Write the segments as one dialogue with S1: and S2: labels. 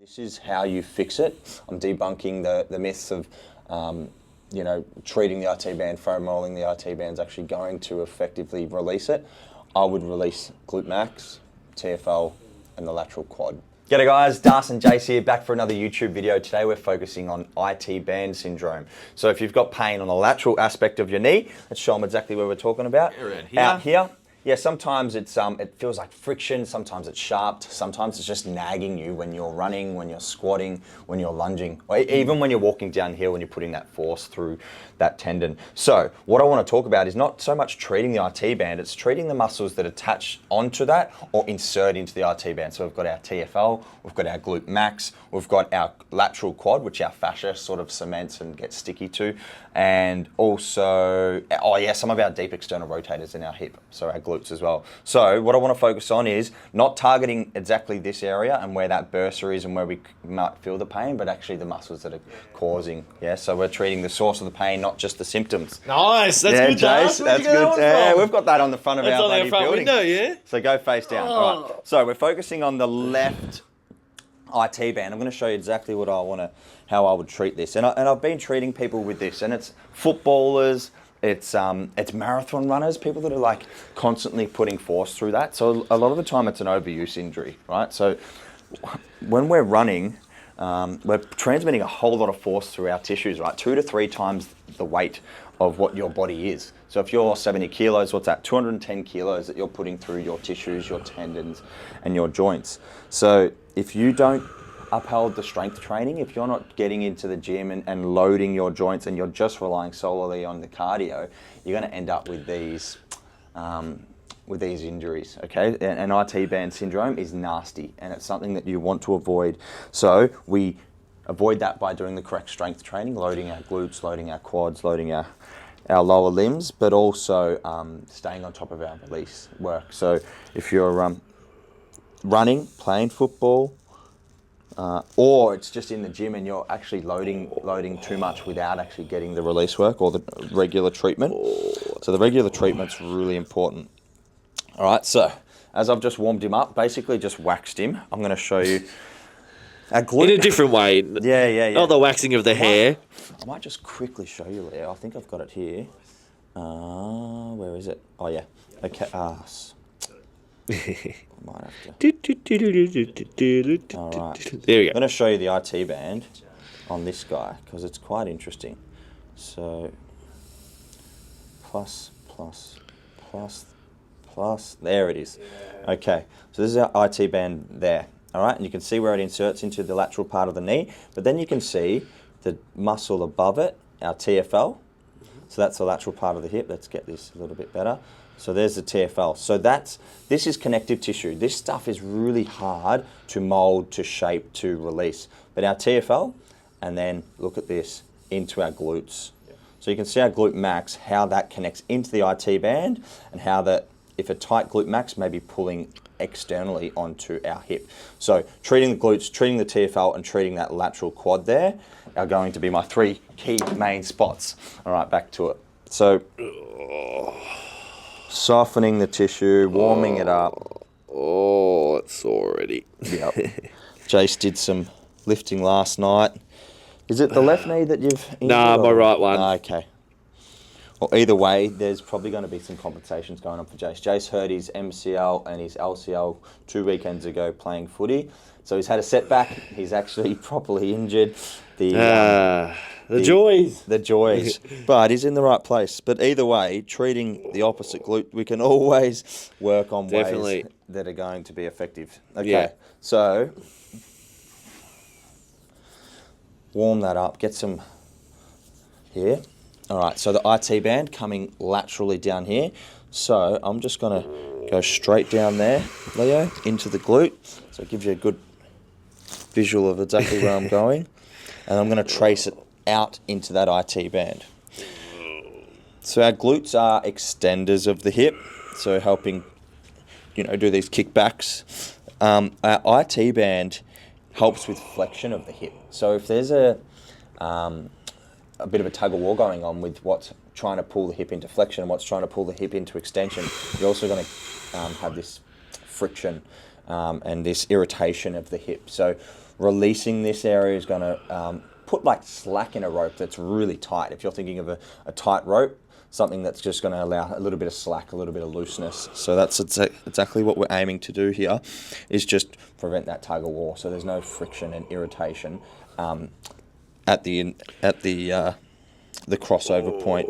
S1: This is how you fix it. I'm debunking the myths of, treating the IT band, foam rolling the IT band is actually going to effectively release it. I would release glute max, TFL, and the lateral quad. G'day guys, Darcy and Jace here, back for another YouTube video. Today we're focusing on IT band syndrome. So if you've got pain on the lateral aspect of your knee, let's show them exactly what we're talking about.
S2: Around here.
S1: Out here. Yeah, sometimes it's it feels like friction, sometimes it's sharp, sometimes it's just nagging you when you're running, when you're squatting, when you're lunging, or even when you're walking downhill, when you're putting that force through that tendon. So what I want to talk about is not so much treating the IT band, it's treating the muscles that attach onto that or insert into the IT band. So we've got our TFL, we've got our glute max, we've got our lateral quad, which our fascia sort of cements and gets sticky to, and also, some of our deep external rotators in our hip, so our glutes as well. So what I want to focus on is not targeting exactly this area and where that bursa is and where we might feel the pain, but actually the muscles that are causing. Yeah, so we're treating the source of the pain, not just the symptoms.
S2: Nice, that's good, Jace.
S1: That's good. Yeah, we've got that on the front of our bloody
S2: front
S1: building.
S2: window, yeah.
S1: So go face down. All right. So we're focusing on the left IT band. I'm going to show you exactly what how I would treat this, and I've been treating people with this, and it's footballers. It's marathon runners, people that are like constantly putting force through that. So a lot of the time it's an overuse injury, right? So when we're running, we're transmitting a whole lot of force through our tissues, right? 2 to 3 times the weight of what your body is. So if you're 70 kilos, what's that? 210 kilos that you're putting through your tissues, your tendons, and your joints. So if you don't upheld the strength training, if you're not getting into the gym and loading your joints and you're just relying solely on the cardio, you're going to end up with these injuries, okay? And IT band syndrome is nasty, and it's something that you want to avoid. So we avoid that by doing the correct strength training, loading our glutes, loading our quads, loading our lower limbs, but also staying on top of our release work. So if you're running, playing football, or it's just in the gym and you're actually loading too much without actually getting the release work or the regular treatment. So the regular treatment's really important. All right, so as I've just warmed him up, basically just waxed him, I'm going to show you our glute.
S2: In a different way.
S1: Yeah.
S2: Not the waxing of the hair.
S1: I might just quickly show you, Leo. I think I've got it here. Where is it? Oh, yeah. Okay. Might have to. All right.
S2: There we
S1: I'm
S2: go.
S1: going to show you the IT band on this guy because it's quite interesting. So plus. There it is. Okay. So this is our IT band there. All right. And you can see where it inserts into the lateral part of the knee. But then you can see the muscle above it, our TFL. So that's the lateral part of the hip. Let's get this a little bit better. So there's the TFL. So this is connective tissue. This stuff is really hard to mold, to shape, to release. But our TFL, and then look at this, into our glutes. So you can see our glute max, how that connects into the IT band, and how that, if a tight glute max, may be pulling externally onto our hip. So treating the glutes, treating the TFL, and treating that lateral quad there are going to be my 3 key main spots. All right, back to it. So softening the tissue, warming it up.
S2: Oh, it's already.
S1: Yep. Jace did some lifting last night. Is it the left knee that you've injured?
S2: Nah, my right one.
S1: Okay. Well, either way, there's probably going to be some compensations going on for Jace. Jace hurt his MCL and his LCL 2 weekends ago playing footy. So he's had a setback. He's actually properly injured.
S2: The joys.
S1: The joys. But he's in the right place. But either way, treating the opposite glute, we can always work on ways that are going to be effective. Okay,
S2: Yeah.
S1: So warm that up. Get some here. All right, so the IT band coming laterally down here. So I'm just going to go straight down there, Leo, into the glute. So it gives you a good visual of exactly where I'm going. And I'm going to trace it out into that IT band. So our glutes are extenders of the hip, so helping, do these kickbacks. Our IT band helps with flexion of the hip. So if there's a bit of a tug of war going on with what's trying to pull the hip into flexion and what's trying to pull the hip into extension, you're also going to have this friction and this irritation of the hip. So releasing this area is going to put like slack in a rope that's really tight. If you're thinking of a tight rope, something that's just going to allow a little bit of slack, a little bit of looseness. So that's exactly what we're aiming to do here, is just prevent that tug of war. So there's no friction and irritation at the crossover point.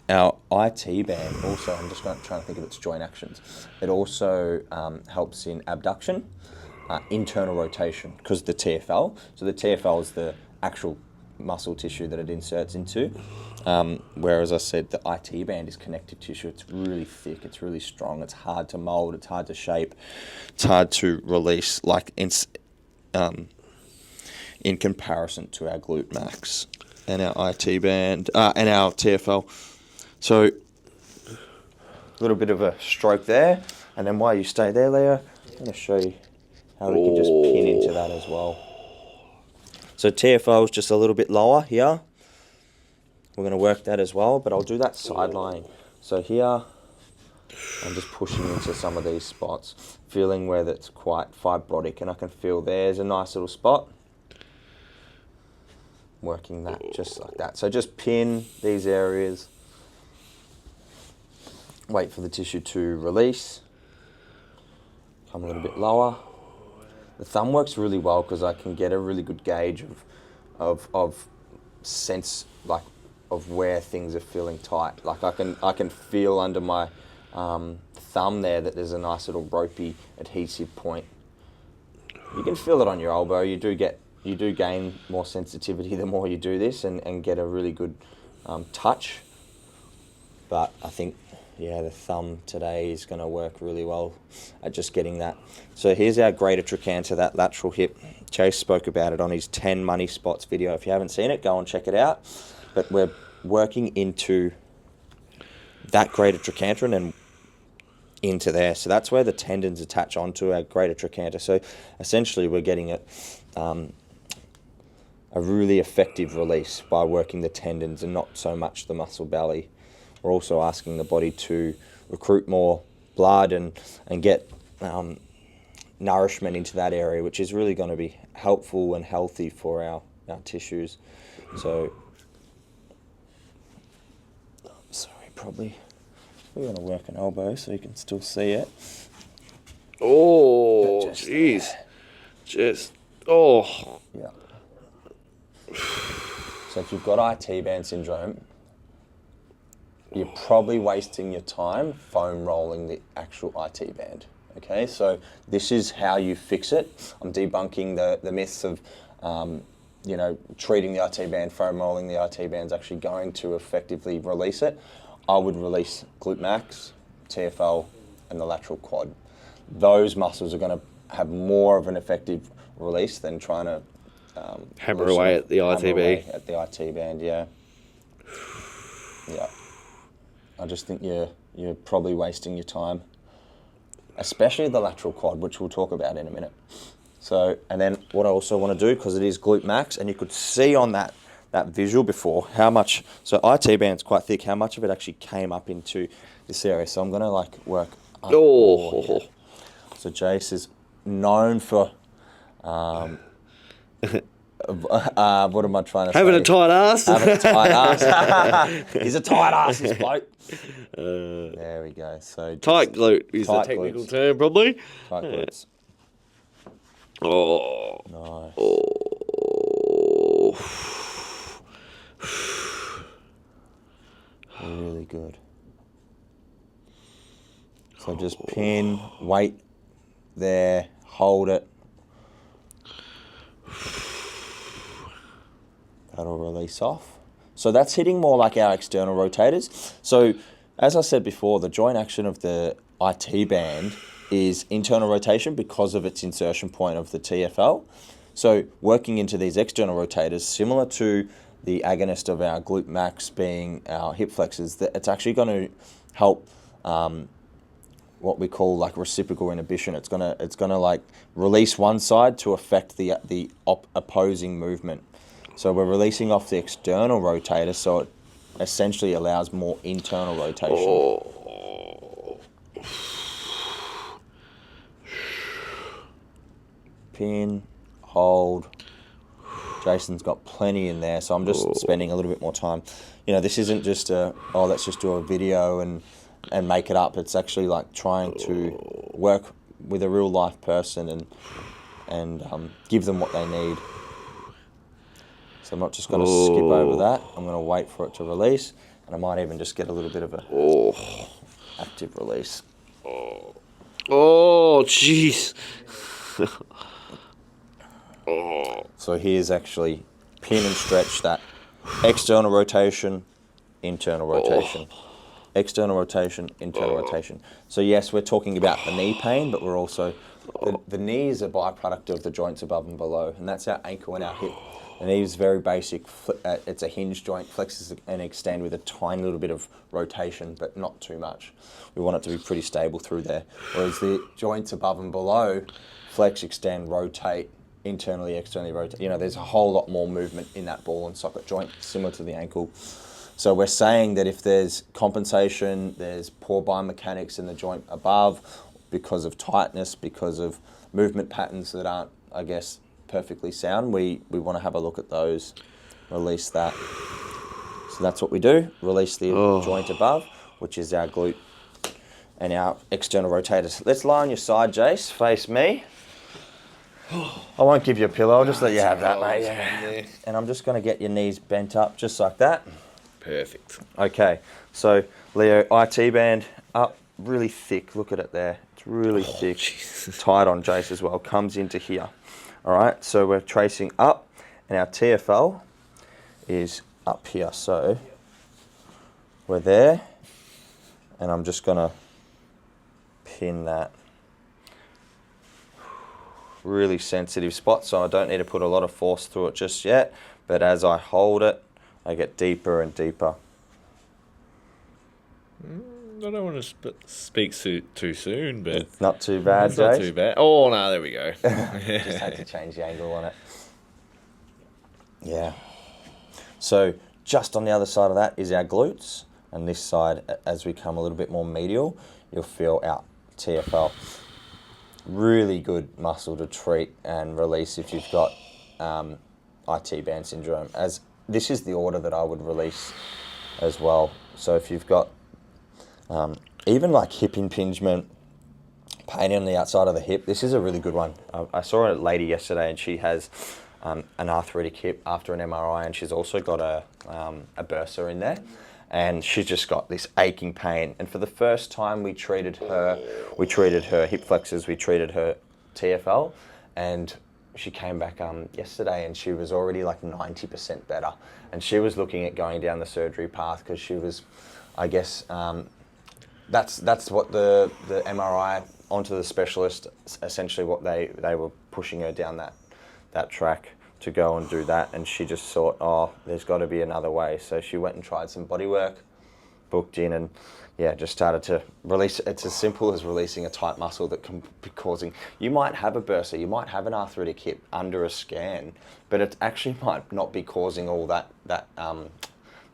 S1: Our IT band also, I'm just trying to think of its joint actions. It also helps in abduction, internal rotation, because the TFL. So the TFL is the actual muscle tissue that it inserts into, whereas I said the IT band is connective tissue. It's really thick, it's really strong, it's hard to mold, it's hard to shape, it's hard to release, like in comparison to our glute max and our IT band and our TFL. So a little bit of a stroke there, and then while you stay there, Leo, I'm going to show you how we can just pin into that as well. So TFL is just a little bit lower here. We're going to work that as well, but I'll do that side lying. So here, I'm just pushing into some of these spots, feeling where that's quite fibrotic, and I can feel there's a nice little spot. Working that just like that. So just pin these areas. Wait for the tissue to release. Come a little bit lower. The thumb works really well because I can get a really good gauge of sense, like, of where things are feeling tight. Like I can feel under my thumb there that there's a nice little ropey adhesive point. You can feel it on your elbow. You do gain more sensitivity the more you do this, and get a really good touch. But I think, yeah, the thumb today is going to work really well at just getting that. So here's our greater trochanter, that lateral hip. Chase spoke about it on his 10 money spots video. If you haven't seen it, go and check it out. But we're working into that greater trochanter and then into there. So that's where the tendons attach onto our greater trochanter. So essentially we're getting a really effective release by working the tendons and not so much the muscle belly. We're also asking the body to recruit more blood and get nourishment into that area, which is really going to be helpful and healthy for our tissues. So, we're going to work an elbow so you can still see it.
S2: Oh, jeez.
S1: Yeah. So if you've got IT band syndrome, you're probably wasting your time foam rolling the actual IT band. Okay, so this is how you fix it. I'm debunking the myths of, treating the IT band, foam rolling the IT band is actually going to effectively release it. I would release glute max, TFL, and the lateral quad. Those muscles are going to have more of an effective release than trying to
S2: hammer away at the ITB.
S1: At the IT band, yeah. Yeah. I just think you're probably wasting your time, especially the lateral quad, which we'll talk about in a minute. So, and then what I also want to do, because it is glute max, and you could see on that visual before how much, so IT band's quite thick, how much of it actually came up into this area. So I'm going to work up.
S2: Oh.
S1: So Jace is known for, what am I trying to say?
S2: Having a tight ass.
S1: Having a tight ass. He's a tight ass, this bloke. There we go. So
S2: tight glute is the technical term, probably.
S1: Tight glutes.
S2: Oh.
S1: Nice.
S2: Oh.
S1: Really good. So just pin, weight there, hold it. That'll release off. So that's hitting more like our external rotators. So as I said before, the joint action of the IT band is internal rotation because of its insertion point of the TFL. So working into these external rotators, similar to the agonist of our glute max being our hip flexors, that it's actually going to help what we call like reciprocal inhibition. It's gonna like release one side to affect the opposing movement. So we're releasing off the external rotator, so it essentially allows more internal rotation.
S2: Oh.
S1: pin, hold. Jason's got plenty in there, so I'm just spending a little bit more time. You know, this isn't just let's just do a video and make it up. It's actually like trying to work with a real life person and give them what they need. So I'm not just going to skip over that. I'm going to wait for it to release, and I might even just get a little bit of a active release.
S2: Oh, jeez.
S1: So here's actually pin and stretch that external rotation, internal rotation. External rotation, internal rotation. So yes, we're talking about the knee pain, but we're also, the knee is a byproduct of the joints above and below, and that's our ankle and our hip. The knee is very basic. It's a hinge joint, flexes and extend with a tiny little bit of rotation, but not too much. We want it to be pretty stable through there. Whereas the joints above and below, flex, extend, rotate, internally, externally rotate. You know, there's a whole lot more movement in that ball and socket joint, similar to the ankle. So we're saying that if there's compensation, there's poor biomechanics in the joint above because of tightness, because of movement patterns that aren't, I guess, perfectly sound, we want to have a look at those, release that. So that's what we do, release the joint above, which is our glute and our external rotators. Let's lie on your side, Jace, face me. I won't give you a pillow, I'll just let you have that, mate. Yeah. And I'm just going to get your knees bent up just like that.
S2: Perfect.
S1: Okay, so Leo, IT band up, really thick, look at it there. It's really thick,
S2: Jesus.
S1: tight on Jace as well, comes into here. All right, so we're tracing up, and our TFL is up here. So we're there, and I'm just gonna pin that. Really sensitive spot, so I don't need to put a lot of force through it just yet, but as I hold it, I get deeper and deeper.
S2: I don't want to speak too soon, but...
S1: It's not too bad,
S2: It's not too bad. Oh, no, there we go.
S1: Just had to change the angle on it. Yeah. So just on the other side of that is our glutes, and this side, as we come a little bit more medial, you'll feel our TFL. Really good muscle to treat and release if you've got IT band syndrome. As this is the order that I would release as well. So if you've got even like hip impingement, pain on the outside of the hip, this is a really good one. I saw a lady yesterday and she has an arthritic hip after an MRI, and she's also got a bursa in there. And she's just got this aching pain. And for the first time we treated her hip flexors, we treated her TFL, and she came back yesterday and she was already like 90% better. And she was looking at going down the surgery path because she was, I guess, that's what the MRI onto the specialist, essentially what they were pushing her down that track to go and do that, and she just thought, oh, there's got to be another way. So she went and tried some Bodywork, booked in, and yeah, just started to release. It's as simple as releasing a tight muscle that can be causing, you might have a bursa, you might have an arthritic hip under a scan, but it actually might not be causing all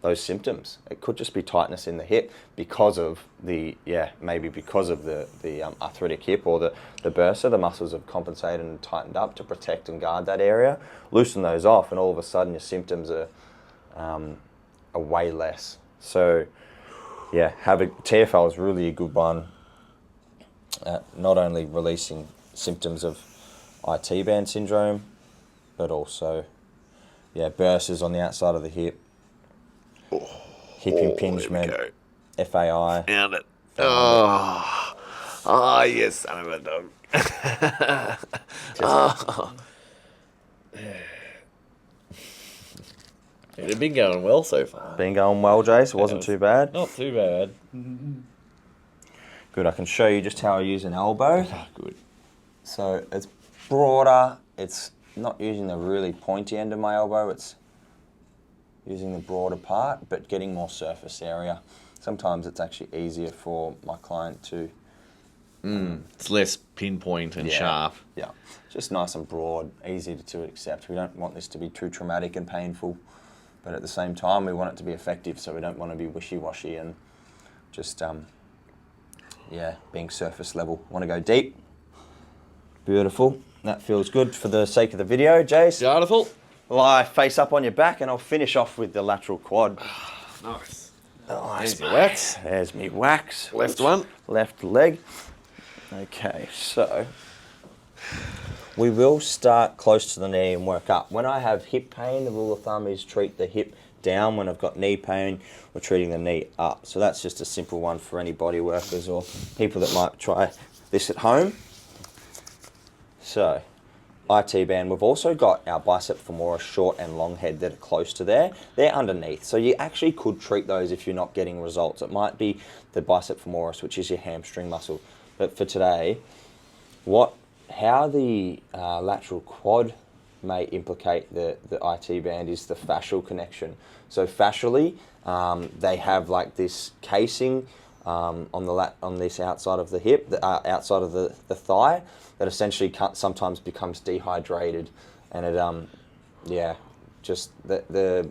S1: those symptoms. It could just be tightness in the hip because of maybe because of the arthritic hip or the bursa. The muscles have compensated and tightened up to protect and guard that area. Loosen those off, and all of a sudden your symptoms are way less. So yeah, TFL is really a good one at not only releasing symptoms of IT band syndrome, but also bursas on the outside of the hip. Hip impingement, FAI.
S2: Found it. Oh, yes, son of a dog. It's been going well so far.
S1: Been going well, Jace. It wasn't too bad.
S2: Not too bad.
S1: Good. I can show you just how I use an elbow.
S2: Oh, good.
S1: So it's broader. It's not using the really pointy end of my elbow. It's using the broader part, but getting more surface area. Sometimes it's actually easier for my client to...
S2: It's less pinpoint and sharp.
S1: Yeah, just nice and broad, easy to accept. We don't want this to be too traumatic and painful, but at the same time, we want it to be effective, so we don't want to be wishy-washy and just, being surface level. Want to go deep. Beautiful. That feels good for the sake of the video, Jace.
S2: Beautiful.
S1: Lie face up on your back and I'll finish off with the lateral quad.
S2: Nice.
S1: Nice.
S2: There's your wax.
S1: There's me wax.
S2: Left one.
S1: Left leg. Okay, so we will start close to the knee and work up. When I have hip pain, the rule of thumb is treat the hip down. When I've got knee pain, we're treating the knee up. So that's just a simple one for any body workers or people that might try this at home. So, IT band. We've also got our bicep femoris short and long head that are close to there. They're underneath. So you actually could treat those if you're not getting results. It might be the bicep femoris, which is your hamstring muscle. But for today, how the lateral quad may implicate the IT band is the fascial connection. So fascially, they have like this casing on this outside of the hip, outside of the thigh, that essentially sometimes becomes dehydrated, and it just the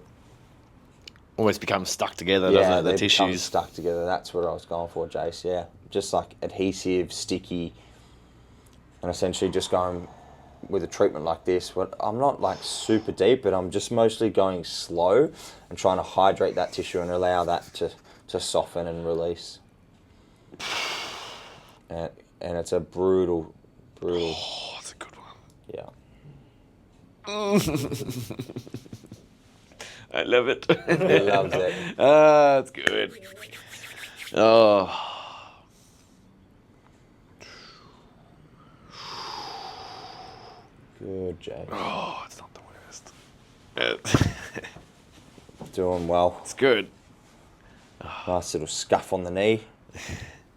S2: almost becomes stuck together, doesn't it? The tissues
S1: become stuck together. That's what I was going for, Jace. Yeah, just like adhesive, sticky, and essentially just going with a treatment like this. But I'm not like super deep, but I'm just mostly going slow and trying to hydrate that tissue and allow that to soften and release. And it's a brutal.
S2: Oh, that's a good one.
S1: Yeah.
S2: I love it.
S1: He loves it.
S2: Ah, that's good. Oh.
S1: Good, Jay.
S2: Oh, it's not the worst.
S1: Doing well.
S2: It's good.
S1: Nice little scuff on the knee.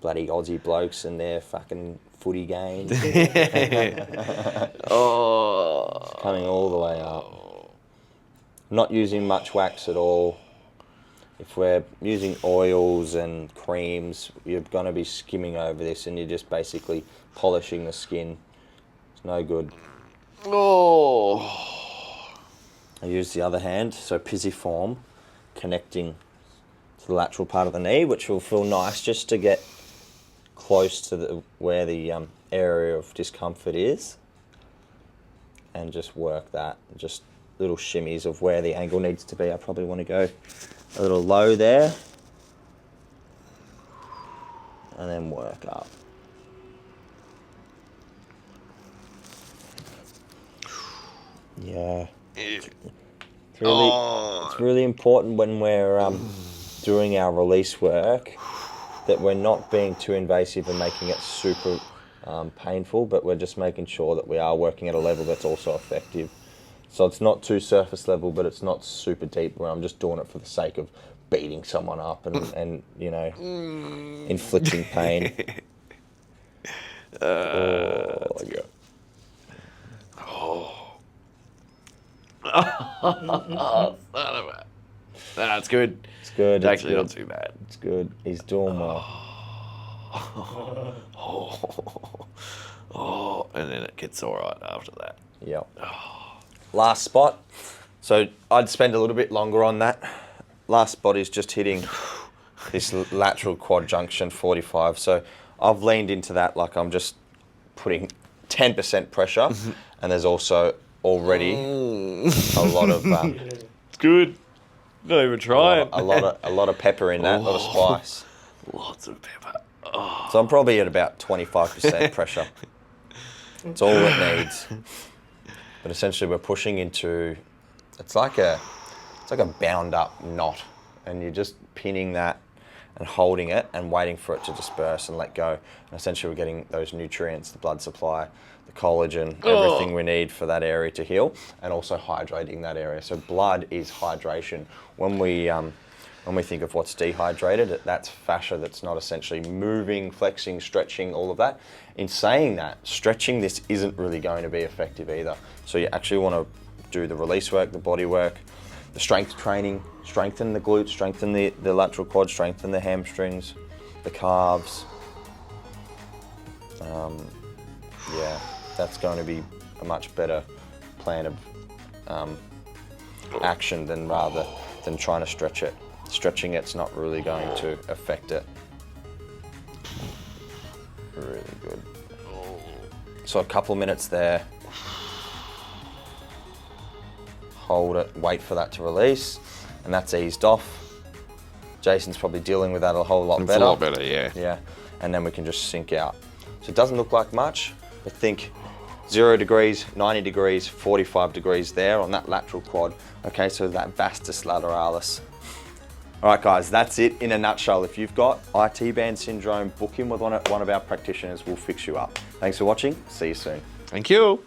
S1: Bloody Aussie blokes and their fucking footy games.
S2: Oh.
S1: Coming all the way up. Not using much wax at all. If we're using oils and creams, you're going to be skimming over this and you're just basically polishing the skin. It's no good.
S2: Oh.
S1: I use the other hand, so pisiform, connecting to the lateral part of the knee, which will feel nice just to get close to where the area of discomfort is, and just work that. Just little shimmies of where the angle needs to be. I probably want to go a little low there, and then work up. Yeah. It's really important when we're doing our release work that we're not being too invasive and making it super painful, but we're just making sure that we are working at a level that's also effective. So it's not too surface level, but it's not super deep where I'm just doing it for the sake of beating someone up and you know, inflicting pain. Yeah.
S2: That's good.
S1: It's good.
S2: It's actually not too bad.
S1: It's good. He's doing well.
S2: Oh, and then it gets all right after that.
S1: Yep. Last spot. So I'd spend a little bit longer on that. Last spot is just hitting this lateral quad junction 45. So I've leaned into that like I'm just putting 10% pressure, and there's also already a lot of
S2: It's good. Not even trying.
S1: a lot of pepper in that, a lot of spice.
S2: Lots of pepper. Oh.
S1: So I'm probably at about 25% pressure. It's all it needs. But essentially we're pushing into, it's like a bound up knot, and you're just pinning that and holding it and waiting for it to disperse and let go. And essentially we're getting those nutrients, the blood supply, the collagen, everything we need for that area to heal, and also hydrating that area. So blood is hydration. When we think of what's dehydrated, that's fascia that's not essentially moving, flexing, stretching, all of that. In saying that, stretching this isn't really going to be effective either. So you actually want to do the release work, the body work, the strength training, strengthen the glutes, strengthen the lateral quad, strengthen the hamstrings, the calves. Yeah, that's going to be a much better plan of action than trying to stretch it. Stretching it's not really going to affect it. Really good. So a couple of minutes there. hold it, wait for that to release, and that's eased off. Jason's probably dealing with that a whole lot better.
S2: It's a lot better, yeah.
S1: Yeah, and then we can just sink out. So it doesn't look like much, but think 0 degrees, 90 degrees, 45 degrees there on that lateral quad. Okay, so that vastus lateralis. All right, guys, that's it in a nutshell. If you've got IT band syndrome, book in with one of our practitioners. We'll fix you up. Thanks for watching. See you soon.
S2: Thank you.